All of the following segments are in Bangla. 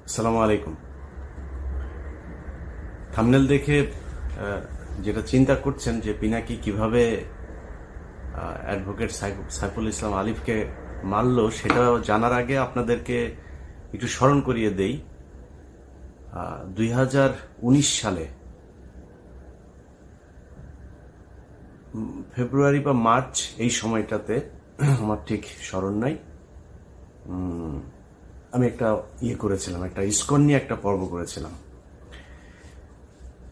আসসালামু আলাইকুম। থাম্বনেল দেখে যেটা চিন্তা করছেন যে পিনাকি কিভাবে অ্যাডভোকেট সাইফুল ইসলাম আলিফকে মারল, সেটা জানার আগে আপনাদেরকে একটু স্মরণ করিয়ে দেই। 2019 সালে ফেব্রুয়ারি বা মার্চ, এই সময়টাতে, আমার ঠিক স্মরণ নাই, আমি একটা করেছিলাম, একটা ইসকন নিয়ে একটা পর্ব করেছিলাম।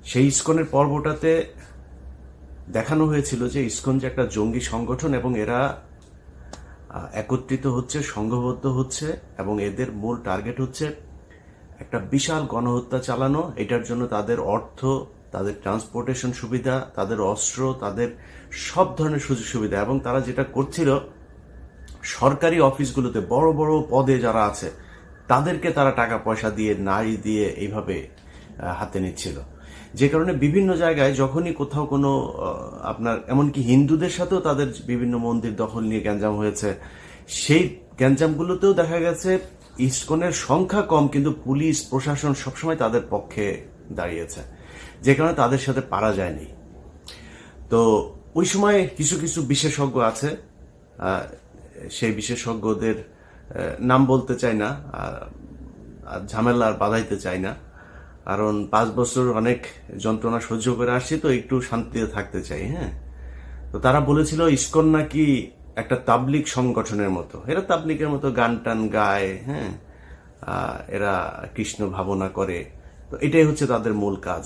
সেই ইসকনের পর্বটাতে দেখানো হয়েছিল যে ইসকন যে একটা জঙ্গি সংগঠন এবং এরা একত্রিত হচ্ছে, সংঘবদ্ধ হচ্ছে এবং এদের মূল টার্গেট হচ্ছে একটা বিশাল গণহত্যা চালানো। এটার জন্য তাদের অর্থ, তাদের ট্রান্সপোর্টেশন সুবিধা, তাদের অস্ত্র, তাদের সব ধরনের সুযোগ সুবিধা, এবং তারা যেটা করছিল সরকারি অফিসগুলোতে বড় বড় পদে যারা আছে তাদেরকে তারা টাকা পয়সা দিয়ে, নারী দিয়ে এইভাবে হাতে নিচ্ছিল। যে কারণে বিভিন্ন জায়গায় যখনই কোথাও কোনো আপনার এমনকি হিন্দুদের সাথেও তাদের বিভিন্ন মন্দির দখল নিয়ে গ্যাঞ্জাম হয়েছে, সেই গ্যাঞ্জামগুলোতেও দেখা গেছে ইসকনের সংখ্যা কম, কিন্তু পুলিশ প্রশাসন সবসময় তাদের পক্ষে দাঁড়িয়েছে, যে কারণে তাদের সাথে পারা যায়নি। তো ওই সময় কিছু কিছু বিশেষজ্ঞ আছে, সেই বিশেষজ্ঞদের নাম বলতে চাই না, আর ঝামেলা আর বাধাইতে চাই না, কারণ 5 বছর অনেক যন্ত্রণা সহ্য করে আসছি, তো একটু শান্তিতে থাকতে চাই। হ্যাঁ, তো তারা বলেছিল ইসকন নাকি একটা তাবলিগ সংগঠনের মতো, এরা তাবলিগের মতো গান টান গায়, হ্যাঁ, এরা কৃষ্ণ ভাবনা করে, তো এটাই হচ্ছে তাদের মূল কাজ।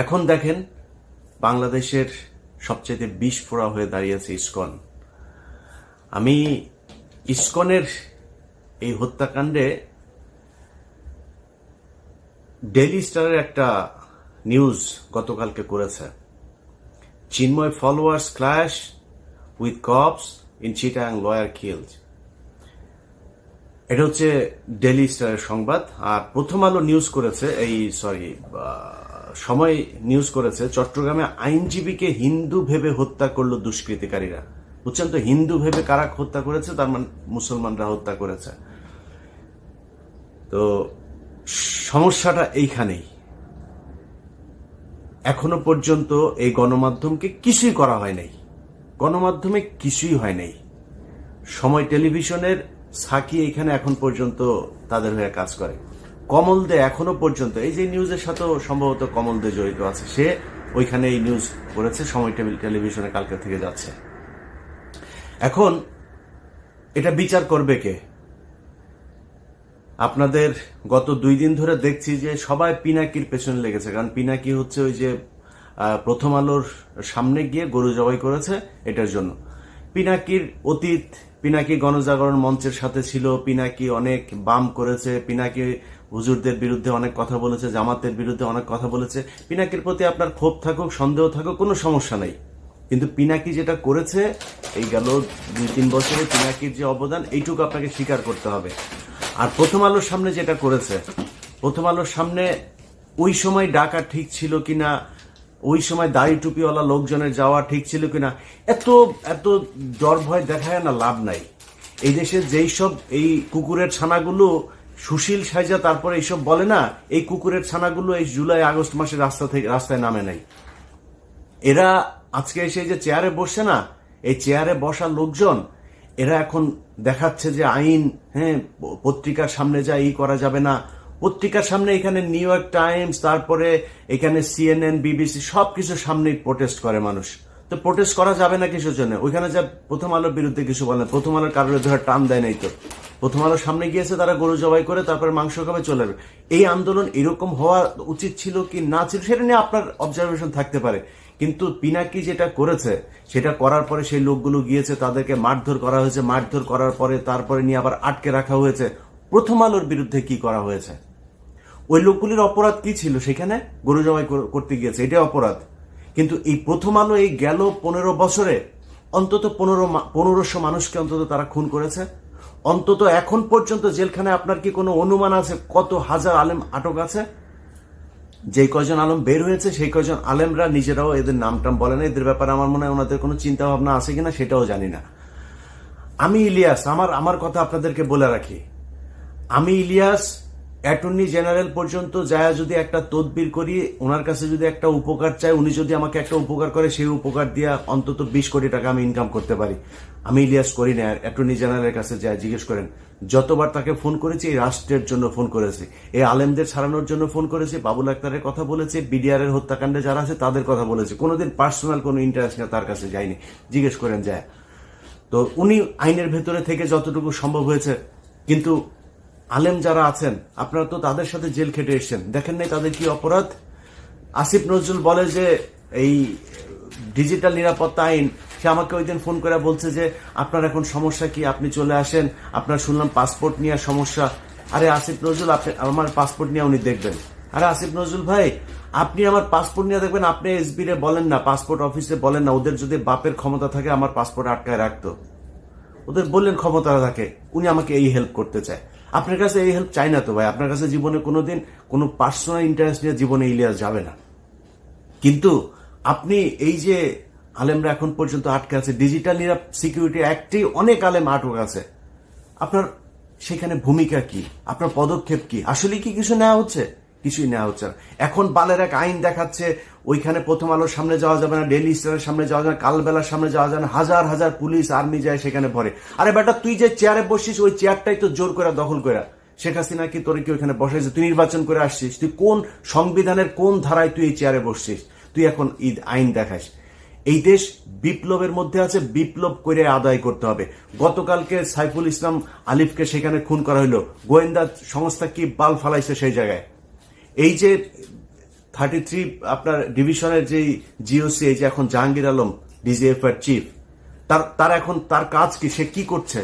এখন দেখেন বাংলাদেশের সবচেয়ে বিস্ফোরা হয়ে দাঁড়িয়েছে ইসকন। আমি ইসকনের এই হত্যাকাণ্ডে ডেইলি স্টারের একটা নিউজ গতকালকে করেছে, Chinmoy followers clash with cops in Chittagong, lawyer killed. এটা হচ্ছে ডেইলি স্টারের সংবাদ। আর প্রথম আলো নিউজ করেছে, সময় নিউজ করেছে, চট্টগ্রামে আইনজীবীকে হিন্দু ভেবে হত্যা করলো দুষ্কৃতিকারীরা। বুঝছেন তো, হিন্দু ভেবে কারা হত্যা করেছে? তার মানে মুসলমানরা হত্যা করেছে। তো সমস্যাটা এইখানেই। এখনো পর্যন্ত এই গণমাধ্যমকে কিছুই করা হয় নাই, গণমাধ্যমে কিছুই হয় নাই। সময় টেলিভিশনের সাকি এখানে এখন পর্যন্ত তাদের হয়ে কাজ করে। কমল দে এখনো পর্যন্ত, এই যে নিউজের সাথেও সম্ভবত কমল দে জড়িত আছে, সে ওইখানে এই নিউজ করেছে, সময় টেলিভিশনে কালকে থেকে যাচ্ছে। এখন এটা বিচার করবে কে? আপনাদের গত 2 দিন ধরে দেখছি যে সবাই পিনাকির পেছনে লেগেছে, কারণ পিনাকি হচ্ছে ওই যে প্রথম আলোর সামনে গিয়ে গরু জবাই করেছে, এটার জন্য। পিনাকির অতীত, পিনাকি গণজাগরণ মঞ্চের সাথে ছিল, পিনাকি অনেক বাম করেছে, পিনাকি হুজুরদের বিরুদ্ধে অনেক কথা বলেছে, জামাতের বিরুদ্ধে অনেক কথা বলেছে। পিনাকির প্রতি আপনার ক্ষোভ থাকুক, সন্দেহ থাকুক, কোনো সমস্যা নেই, কিন্তু পিনাকি যেটা করেছে এই গেল 2-3 বছরে, পিনাকির যে অবদান এইটুকু আপনাকে স্বীকার করতে হবে। আর প্রথম আলোর সামনে যেটা করেছে, প্রথম আলোর সামনে ওই সময় ডাকা ঠিক ছিল কিনা, ওই সময় দাড়ি টুপিওয়ালা লোকজনের যাওয়া ঠিক ছিল কিনা, এত এত ডর ভয় দেখায় না, লাভ নাই। এই দেশে যেই সব এই কুকুরের ছানাগুলো সুশীল সাইজা তারপরে এইসব বলে না, এই কুকুরের ছানাগুলো এই জুলাই আগস্ট মাসে রাস্তায় নামে নাই। এরা আজকে এসে যে চেয়ারে বসছে না, এই চেয়ারে বসা লোকজন এরা এখন দেখাচ্ছে যে আইন, হ্যাঁ, পত্রিকার সামনে যা করা যাবে না, পত্রিকার সামনে এখানে নিউ ইয়র্ক টাইমস, তারপরে এখানে CNN, BBC সবকিছু সামনেই প্রোটেস্ট করে মানুষ। তো প্রোটেস্ট করা যাবে না কিছুর জন্য? ওইখানে যা প্রথম আলোর বিরুদ্ধে কিছু বলে, প্রথম আলোর কারোর ধরে টান দেয় নাই তো। প্রথম আলোর সামনে গিয়েছে, তারা গরু জবাই করে তারপরে মাংস খাবে, চলে যাবে। এই আন্দোলন এরকম হওয়া উচিত ছিল কি না ছিল সেটা নিয়ে আপনার অবজারভেশন থাকতে পারে, কিন্তু পিনাকি যেটা করেছে সেটা করার পরে সেই লোকগুলো গিয়েছে, তাদেরকে মারধর করা হয়েছে, মারধর করার পরে তারপরে নিয়ে আবার আটকে রাখা হয়েছে। প্রথম আলোর বিরুদ্ধে কি করা হয়েছে? ওই লোকগুলির অপরাধ কি ছিল? সেখানে গরু জবাই করতে গিয়েছে, এটাই অপরাধ। কিন্তু এই প্রথম আলো এই গেল 15 বছরে অন্তত 1500 মানুষকে অন্তত তারা খুন করেছে। অন্তত এখন পর্যন্ত জেলখানায় আপনার কি কোনো অনুমান আছে কত হাজার আলেম আটক আছে? যে কয়জন আলম বের হয়েছে সেই কয়জন আলেমরা নিজেরাও এদের নাম টাম বলে না, এদের ব্যাপারে আমার মনে হয় ওনাদের কোনো চিন্তা ভাবনা আছে কিনা সেটাও জানি না। আমি ইলিয়াস, আমার কথা আপনাদেরকে বলে রাখি, আমি ইলিয়াস অ্যাটর্নি জেনারেল পর্যন্ত যায় যদি একটা তদবির করি, ওনার কাছে যদি একটা উপকার চাই, উনি যদি আমাকে একটা উপকার করে, সেই উপকার দিয়ে অন্তত 20 কোটি টাকা আমি ইনকাম করতে পারি। আমি ইলিয়াস করি না। অ্যাটর্নি জেনারেলের কাছে যায় জিজ্ঞেস করেন, যতবার তাকে ফোন করেছি এই রাষ্ট্রের জন্য ফোন করেছি, এই আলেমদের ছাড়ানোর জন্য ফোন করেছি, বাবুল আক্তারের কথা বলেছি, বিডিআর এর হত্যাকাণ্ডে যারা আছে তাদের কথা বলেছি, কোনোদিন পার্সোনাল কোনো ইন্টারেস্ট নিয়ে তার কাছে যায়নি। জিজ্ঞেস করেন যায়। তো উনি আইনের ভেতরে থেকে যতটুকু সম্ভব হয়েছে, কিন্তু আলেম যারা আছেন আপনারা তো তাদের সাথে জেল খেটে এসছেন, দেখেন নাই তাদের কি অপরাধ। আসিফ নজরুল বলে যে এই ডিজিটাল নিরাপত্তা আইন, সে আমাকে ওই দিন ফোন করে বলছে যে আপনার এখন সমস্যা কি, আপনি চলে আসেন, আপনার শুনলাম পাসপোর্ট নিয়ে সমস্যা। আরে আসিফ নজরুল, আপনি আমার পাসপোর্ট নিয়ে উনি দেখবেন। আরে আসিফ নজরুল ভাই, আপনি আমার পাসপোর্ট নিয়ে দেখবেন, আপনি এসবি রে বলেন না, পাসপোর্ট অফিসে বলেন না, ওদের যদি বাপের ক্ষমতা থাকে আমার পাসপোর্ট আটকায় রাখতো, ওদের বললেন ক্ষমতা থাকে, উনি আমাকে এই হেল্প করতে চায়। আপনার কাছে এই হেল্প চাই না তো ভাই, আপনার কাছে জীবনে কোনোদিন কোনো পার্সোনাল ইন্টারেস্ট নিয়ে জীবনে ইলিয়াস যাবে না। কিন্তু আপনি এই যে আলেমরা এখন পর্যন্ত আটকে আছে, ডিজিটাল সিকিউরিটি অ্যাক্টে অনেক আলেম আটক আছে, আপনার সেখানে ভূমিকা কি, আপনার পদক্ষেপ কি, আসলে কি কিছু নেওয়া হচ্ছে? কিছুই নেওয়া হচ্ছে না। এখন বালের এক আইন দেখাচ্ছে, ওইখানে প্রথম আলোর সামনে যাওয়া যাবে না, ডেইলি স্টারের সামনে যাওয়া যাবে না, কালবেলার সামনে যাওয়া যাবে না, হাজার হাজার পুলিশ আর্মি যায় সেখানে ভরে। আরে বেটা, তুই যে চেয়ারে বসছিস ওই চেয়ারটাই তো জোর করে দখল করে শেখ হাসিনা কি তোর কি ওইখানে বসাইছে? তুই নির্বাচন করে আসছিস, তুই কোন সংবিধানের কোন ধারায় তুই এই চেয়ারে বসছিস? তুই এখন ঈদ আইন দেখাস। এই দেশ বিপ্লবের মধ্যে আছে, বিপ্লব করে আদায় করতে হবে। গতকালকে সাইফুল ইসলাম আলিফকে সেখানে খুন করা হইলো, গোয়েন্দা সংস্থা কি বাল ফালাইছে সেই জায়গায়। এই যে 33 আপনার ডিভিশনের যে জিওসি, এই যে এখন জাহাঙ্গীর আলম ডিজিএফ এর চিফ, তার এখন তার কাজ কি, সে কি করছে?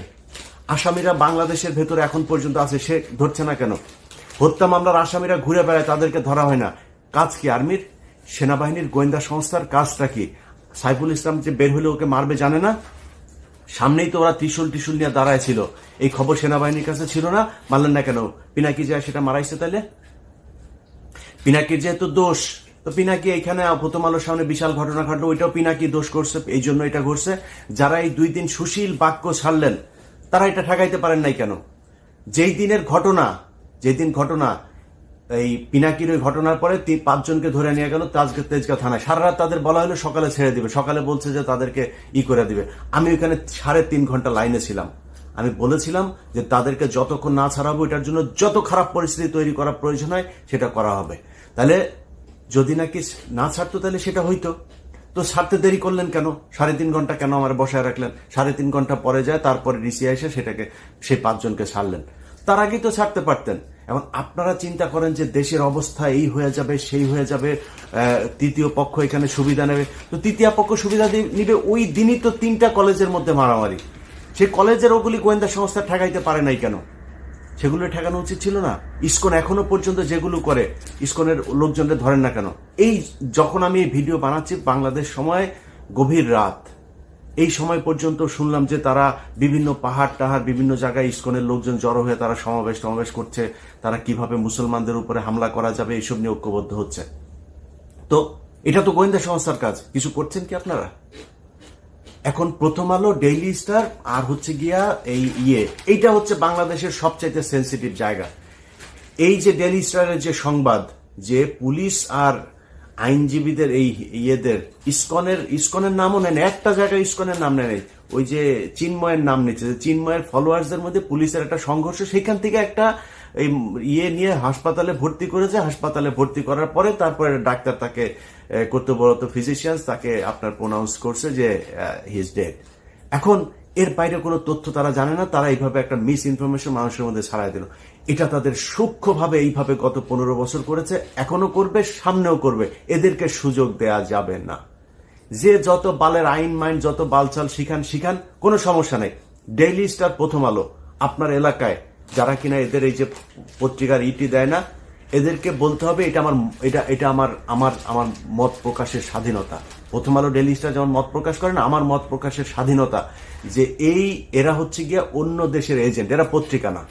আসামিরা বাংলাদেশের ভেতরে এখন পর্যন্ত আছে, সে ধরছে না কেন? হত্যা মামলার আসামিরা ঘুরে বেড়ায়, তাদেরকে ধরা হয় না। কাজ কি আর্মির, সেনাবাহিনীর, গোয়েন্দা সংস্থার কাজটা কি? সাইফুল ইসলাম যে বের হলে ওকে মারবে জানে না? সামনেই তো ওরা ত্রিশূল নিয়ে দাঁড়ায় ছিল, এই খবর সেনাবাহিনীর কাছে ছিল না, মারলেন না কেন? পিনাকি যায় সেটা মারাইছে, তাইলে পিনাকির যেহেতু দোষ, তো পিনাকি এখানে প্রথম আলোর সামনে বিশাল ঘটনা ঘটলো, ওইটাও পিনাকি দোষ করছে, এই জন্য এটা ঘটছে। যারা এই 2 দিন সুশীল বাক্য ছাড়লেন তারা এটা ঠেকাইতে পারেন নাই কেন? যেই দিনের ঘটনা, যেদিন ঘটনা এই পিনাকির ওই ঘটনার পরে 5 জনকে ধরে নিয়ে গেল তেজগাঁও থানায়, সারা রাত তাদের বলা হলো সকালে ছেড়ে দিবে, সকালে বলছে যে তাদেরকে করে দিবে। আমি ওইখানে 3.5 ঘন্টা লাইনে ছিলাম। আমি বলেছিলাম যে তাদেরকে যতক্ষণ না ছাড়াবো, এটার জন্য যত খারাপ পরিস্থিতি তৈরি করার প্রয়োজন হয় সেটা করা হবে। তাহলে যদি নাকি না ছাড়তো তাহলে সেটা হইতো। তো ছাড়তে দেরি করলেন কেন? 3.5 ঘন্টা কেন আমার বসায় রাখলেন? 3.5 ঘন্টা পরে যায়, তারপরে ডিসি এসে সেটাকে সেই 5 জনকে ছাড়লেন। তার আগেই তো ছাড়তে পারতেন। এবং আপনারা চিন্তা করেন যে দেশের অবস্থা এই হয়ে যাবে, সেই হয়ে যাবে, তৃতীয় পক্ষ এখানে সুবিধা নেবে। তো তৃতীয় পক্ষ সুবিধা নিবে, ওই দিনই তো 3টা কলেজের মধ্যে মারামারি। সেই কলেজের ওগুলি গোয়েন্দা সংস্থা ঠেকাইতে পারে নাই কেন? সেগুলো ঠেকানো উচিত ছিল না? ইসকন এখনো পর্যন্ত যেগুলো করে, ইসকনের লোকজনদের ধরেন না কেন? এই যখন আমি এই ভিডিও বানাচ্ছি বাংলাদেশ সময় গভীর রাত, এই সময় পর্যন্ত শুনলাম যে তারা বিভিন্ন পাহাড় টাহাড় বিভিন্ন জায়গায় ইসকনের লোকজন জড়ো হয়ে তারা সমাবেশ করছে, তারা কিভাবে মুসলমানদের উপরে হামলা করা যাবে এইসব নিয়ে ঐক্যবদ্ধ হচ্ছে। তো এটা তো গোয়েন্দা সংস্থার কাজ, কিছু করছেন কি আপনারা? এখন প্রথম আলো, ডেইলি স্টার আর হচ্ছে গিয়া এই এইটা হচ্ছে বাংলাদেশের সবচাইতে সেন্সিটিভ জায়গা। এই যে ডেইলি স্টারের যে সংবাদ, যে পুলিশ আর আইনজীবীদের এই ইসকনের নামও নেন, একটা জায়গায় ইসকনের নাম নেই, ওই যে চিন্ময়ের নাম নিচ্ছে, চিন্ময়ের ফলোয়ার্সদের মধ্যে পুলিশের একটা সংঘর্ষ, সেখান থেকে একটা এই নিয়ে হাসপাতালে ভর্তি করেছে। হাসপাতালে ভর্তি করার পরে তারপরে ডাক্তার তাকে কর্তব্যরত ফিজিশিয়ানস তাকে আপনার প্রোনাউন্স করছে যে হি ইজ ডেড। এখন এর বাইরে কোনো তথ্য তারা জানে না, তারা এইভাবে একটা মিস ইনফরমেশন মানুষের মধ্যে ছড়ায় দিল। এটা তাদের সূক্ষ্মভাবে এইভাবে গত 15 বছর করেছে, এখনো করবে, সামনেও করবে। এদেরকে সুযোগ দেয়া যাবে না। যে যত বালের আইন মাইন যত বালচাল শিখান, কোনো সমস্যা নেই। ডেইলি স্টার, প্রথম আলো, আপনার এলাকায় যারা কিনা এদের এই যে পত্রিকার দেয় না, এদেরকে বলতে হবে এটা আমার মত প্রকাশের স্বাধীনতা। প্রথম আলো, ডেইলি স্টার যেমন মত প্রকাশ করে না, আমার মত প্রকাশের স্বাধীনতা। যে এরা হচ্ছে গিয়া অন্য দেশের এজেন্ট, এরা পত্রিকা না।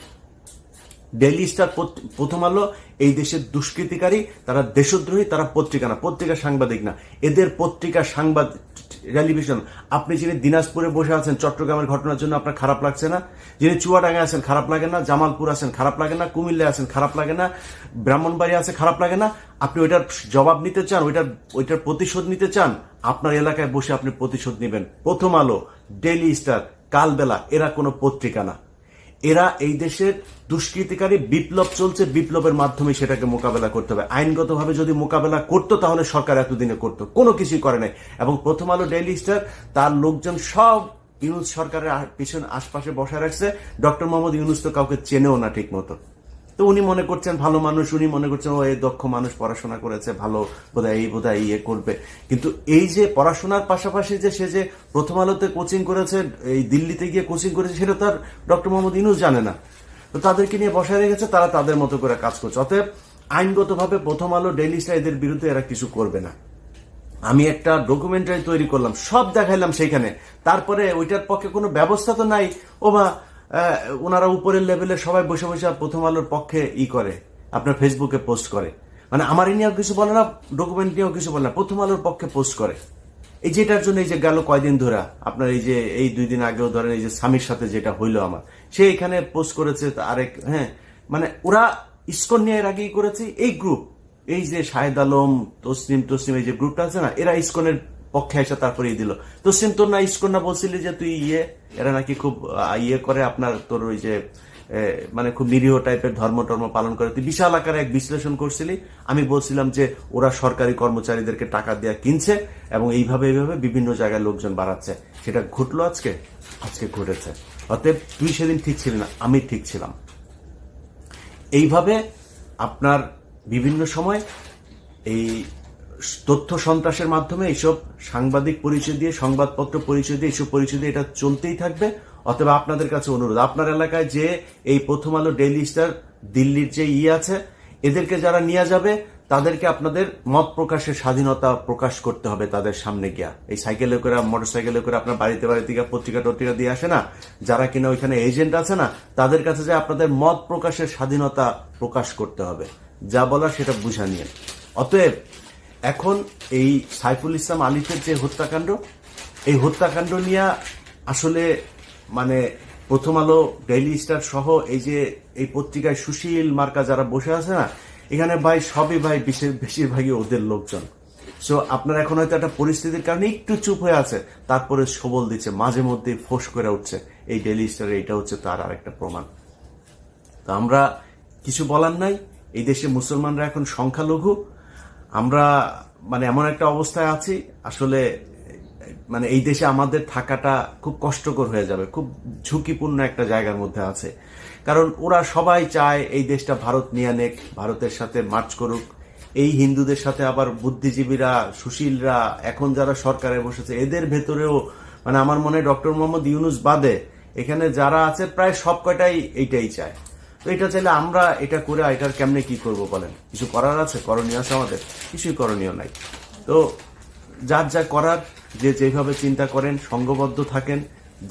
ডেইলি স্টার, প্রথম আলো এই দেশের দুষ্কৃতিকারী, তারা দেশদ্রোহী, তারা পত্রিকা না, পত্রিকা সাংবাদিক না, এদের পত্রিকা সাংবাদিক টেলিভিশন। আপনি যিনি দিনাজপুরে বসে আছেন চট্টগ্রামের ঘটনার জন্য আপনার খারাপ লাগছে না? যিনি চুয়াডাঙ্গায় আছেন খারাপ লাগে না? জামালপুর আছেন খারাপ লাগে না? কুমিল্লায় আছেন খারাপ লাগে না? ব্রাহ্মণবাড়িয়া আছে খারাপ লাগে না? আপনি ওইটার জবাব নিতে চান, ওইটার প্রতিশোধ নিতে চান? আপনার এলাকায় বসে আপনি প্রতিশোধ নেবেন। প্রথম আলো, ডেইলি স্টার, কালবেলা এরা কোনো পত্রিকা না, এরা এই দেশের দুষ্কৃতিকারী। বিপ্লব চলছে, বিপ্লবের মাধ্যমে সেটাকে মোকাবেলা করতে হবে। আইনগতভাবে যদি মোকাবেলা করতো তাহলে সরকার এতদিনে করতো, কোনো কিছুই করে নাই। এবং প্রথম আলো, ডেইলি স্টার, তার লোকজন সব ইউনুস সরকারের পিছনে আশপাশে বসা রাখছে। ডক্টর মোহাম্মদ ইউনুস তো কাউকে চেনেও না ঠিক মতো। তো উনি মনে করছেন ভালো মানুষ, উনি মনে করছেন ও এই দক্ষ মানুষ, পড়াশোনা করেছে, ভালো বোধহয় ইয়ে করবে। কিন্তু এই যে পড়াশোনার পাশাপাশি যে সে যে প্রথম আলোতে কোচিং করেছে, এই দিল্লিতে গিয়ে কোচিং করেছে, সেটা তার ডক্টর মোহাম্মদ ইউনুস জানে না। তো তাদেরকে নিয়ে বসায় রেখেছে, তারা তাদের মতো করে কাজ করছে। অতএব আইনগতভাবে প্রথম আলো, ডেইলি স্টার এদের বিরুদ্ধে এরা কিছু করবে না। আমি একটা ডকুমেন্টারি তৈরি করলাম, সব দেখাইলাম সেইখানে, তারপরে ওইটার পক্ষে কোনো ব্যবস্থা তো নাই। ওনারা উপরের লেভেলে সবাই বসে বসে প্রথম আলোর পক্ষে করে, আপনার ফেসবুকে পোস্ট করে। মানে আমার নিয়েও কিছু বলে না, ডকুমেন্ট নিয়েও কিছু বলে না, প্রথম আলোর পক্ষে পোস্ট করে। এই যেটার জন্য এই যে গেল কয়দিন ধরে আপনার এই 2 দিন আগেও ধরেন এই যে স্বামীর সাথে যেটা হইলো আমার, সে এখানে পোস্ট করেছে আরেক, মানে ওরা ইসকন নিয়ে এর আগেই করেছে। এই গ্রুপ, এই যে শাহেদ আলম, তসলিম এই যে গ্রুপটা আছে না, এরা ইসকনের পক্ষে এসে তারপরে দিল। তসলিম তোর না ইসকন না বলছিলি যে তুই এরা নাকি খুব করে, আপনার তোর ওই যে মানে খুব নিরীহ টাইপের ধর্ম পালন করে, তুই বিশাল আকারে এক বিশ্লেষণ করছিলি। আমি বলছিলাম যে ওরা সরকারি কর্মচারীদেরকে টাকা দেওয়া কিনছে এবং এইভাবে বিভিন্ন জায়গায় লোকজন বাড়াচ্ছে। সেটা ঘটলো আজকে ঘটেছে। অতএব তুই সেদিন ঠিক ছিলি না, আমি ঠিক ছিলাম। এইভাবে আপনার বিভিন্ন সময় এই তথ্য সন্ত্রাসের মাধ্যমে এইসব সাংবাদিক পরিচয় দিয়ে, সংবাদপত্র পরিচয় দিয়ে, এইসব পরিচয় দিয়ে এটা চলতেই থাকবে। অথবা আপনাদের কাছে অনুরোধ, আপনার এলাকায় যে এই প্রথম আলো, ডেইলি স্টার, দিল্লির যে আছে, এদেরকে যারা নিয়ে যাবে তাদেরকে আপনাদের মত প্রকাশের স্বাধীনতা প্রকাশ করতে হবে তাদের সামনে গিয়া। এই সাইকেলে করে, মোটর সাইকেলে করে আপনার বাড়িতে গিয়ে পত্রিকা টত্রিকা দিয়ে আসে না, যারা কিনা ওইখানে এজেন্ট আছে না, তাদের কাছে যে আপনাদের মত প্রকাশের স্বাধীনতা প্রকাশ করতে হবে, যা বলার সেটা বুঝা নিয়ে। অতএব এখন এই সাইফুল ইসলাম আলিফের যে হত্যাকাণ্ড, এই হত্যাকাণ্ড নিয়ে আসলে মানে প্রথম আলো, ডেইলি স্টার সহ এই যে এই পত্রিকায় সুশীল মার্কা যারা বসে আছে না, এখানে সবই বেশিরভাগই ওদের লোকজন। সো আপনারা এখন হয়তো একটা পরিস্থিতির কারণে একটু চুপ হয়ে আছে, তারপরে সবল দিচ্ছে, মাঝে মধ্যে ফোঁস করে উঠছে। এই ডেইলি স্টার, এটা হচ্ছে তার আর একটা প্রমাণ। তো আমরা কিছু বলার নাই, এই দেশে মুসলমানরা এখন সংখ্যালঘু। আমরা মানে এমন একটা অবস্থায় আছি, আসলে মানে এই দেশে আমাদের থাকাটা খুব কষ্টকর হয়ে যাবে, খুব ঝুঁকিপূর্ণ একটা জায়গার মধ্যে আছে। কারণ ওরা সবাই চায় এই দেশটা ভারত নিয়ে নেক, ভারতের সাথে মার্চ করুক। এই হিন্দুদের সাথে আবার বুদ্ধিজীবীরা, সুশীলরা, এখন যারা সরকারে বসেছে, এদের ভেতরেও মানে আমার মনে হয় ডক্টর মোহাম্মদ ইউনুস বাদে এখানে যারা আছে প্রায় সব কয়টাই এইটাই চায়। তো এটা চাইলে আমরা এটা করে এটার কেমনে কি করব বলেন? কিছু করার আছে? করণীয় আছে আমাদের? কিছুই করণীয় নাই। তো যার যা করার, যে যেভাবে চিন্তা করেন, সংঘবদ্ধ থাকেন।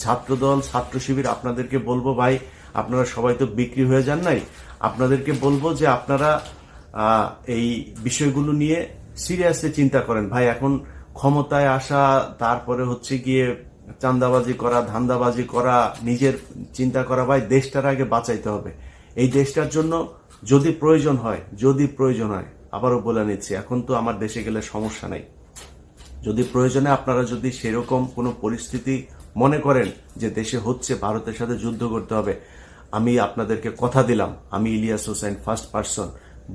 ছাত্রদল, ছাত্র শিবির, আপনাদেরকে বলবো ভাই, আপনারা সবাই তো বিক্রি হয়ে যান নাই, আপনাদেরকে বলবো যে আপনারা এই বিষয়গুলো নিয়ে সিরিয়াসলি চিন্তা করেন ভাই। এখন ক্ষমতায় আসা, তারপরে হচ্ছে গিয়ে চাঁদাবাজি করা, ধান্দাবাজি করা, নিজের চিন্তা করা, ভাই দেশটার আগে বাঁচাইতে হবে। এই দেশটার জন্য যদি প্রয়োজন হয়, আবারও বলে নিচ্ছি, এখন তো আমার দেশে গেলে সমস্যা নাই, যদি প্রয়োজনে আপনারা যদি সেরকম কোনো পরিস্থিতি মনে করেন যে দেশে হচ্ছে, ভারতের সাথে যুদ্ধ করতে হবে, আমি আপনাদেরকে কথা দিলাম, আমি ইলিয়াস হোসেন ফার্স্ট পার্সন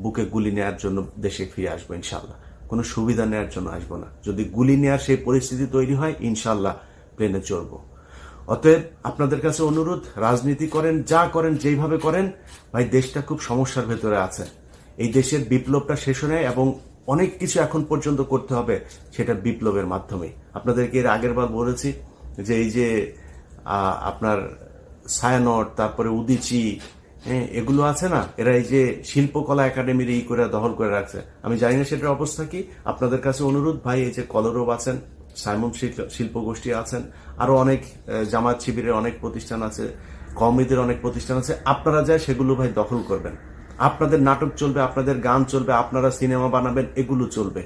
বুকে গুলি নেওয়ার জন্য দেশে ফিরে আসবো ইনশাল্লাহ। কোনো সুবিধা নেওয়ার জন্য আসবো না। যদি গুলি নেওয়ার সেই পরিস্থিতি তৈরি হয়, ইনশাল্লাহ প্লেনে চড়বো। অতএব আপনাদের কাছে অনুরোধ, রাজনীতি করেন, যা করেন, যেইভাবে করেন, ভাই দেশটা খুব সমস্যার ভেতরে আছে। এই দেশের বিপ্লবটা শেষ হয় এবং অনেক কিছু এখন পর্যন্ত করতে হবে, সেটা বিপ্লবের মাধ্যমে। আপনাদেরকে এর আগের বার বলেছি যে এই যে আপনার ছায়ানট, তারপরে উদিচি, এগুলো আছে না, এরা এই যে শিল্পকলা একাডেমির করে দখল করে রাখছে। আমি জানি না সেটার অবস্থা কি। আপনাদের কাছে অনুরোধ ভাই, এই যে কলরব আছেন, সাইমন শিল্প গোষ্ঠী আছেন, আরো অনেক জামায়াত শিবিরের অনেক প্রতিষ্ঠান আছে, কওমিদের অনেক প্রতিষ্ঠান আছে, আপনারা যায় সেগুলো ভাই দখল করবেন। আপনাদের নাটক চলবে, আপনাদের গান চলবে, আপনারা সিনেমা বানাবেন, এগুলো চলবে।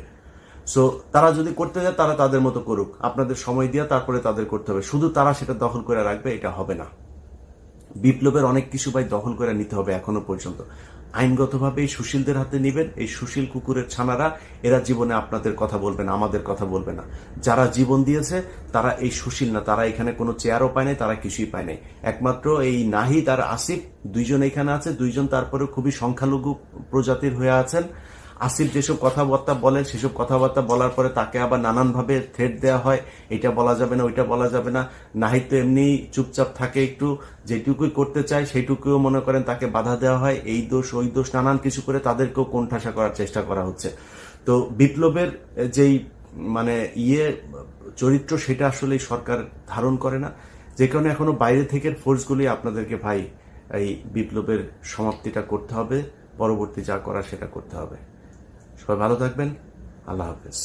সো তারা যদি করতে যায় তারা তাদের মতো করুক, আপনাদের সময় দিয়ে তারপরে তাদের করতে হবে। শুধু তারা সেটা দখল করে রাখবে, এটা হবে না। বিপ্লবের অনেক কিছু ভাই দখল করে নিতে হবে। এখনো পর্যন্ত আইনগতভাবে এই সুশীলদের হাতে নিবেন। এই সুশীল কুকুরের ছানারা এরা জীবনে আপনাদের কথা বলবে না, আমাদের কথা বলবে না। যারা জীবন দিয়েছে তারা এই সুশীল না, তারা এখানে কোনো চেয়ারও পায় নাই, তারা কিছুই পায় নাই। একমাত্র এই নাহিদ আর আসিফ দুইজন এখানে আছে, দুইজন তারপরে খুবই সংখ্যালঘু প্রজাতির হয়ে আছেন। আসিফ যেসব কথাবার্তা বলেন সেসব কথাবার্তা বলার পরে তাকে আবার নানানভাবে থ্রেট দেওয়া হয়, এটা বলা যাবে না, ওইটা বলা যাবে না। নাহিদ তো এমনি চুপচাপ থাকে, একটু যেটুকুই করতে চায় সেইটুকুও মনে করেন তাকে বাধা দেওয়া হয়, এই দোষ ওই দোষ নানান কিছু করে তাদেরকেও কোণঠাসা করার চেষ্টা করা হচ্ছে। তো বিপ্লবের যেই মানে চরিত্র সেটা আসলে সরকার ধারণ করে না, যে কারণে এখনো বাইরে থেকে ফোর্সগুলি আপনাদেরকে ভাই এই বিপ্লবের সমাপ্তিটা করতে হবে, পরবর্তী যা করার সেটা করতে হবে। সবাই ভালো থাকবেন, আল্লাহ হাফেজ।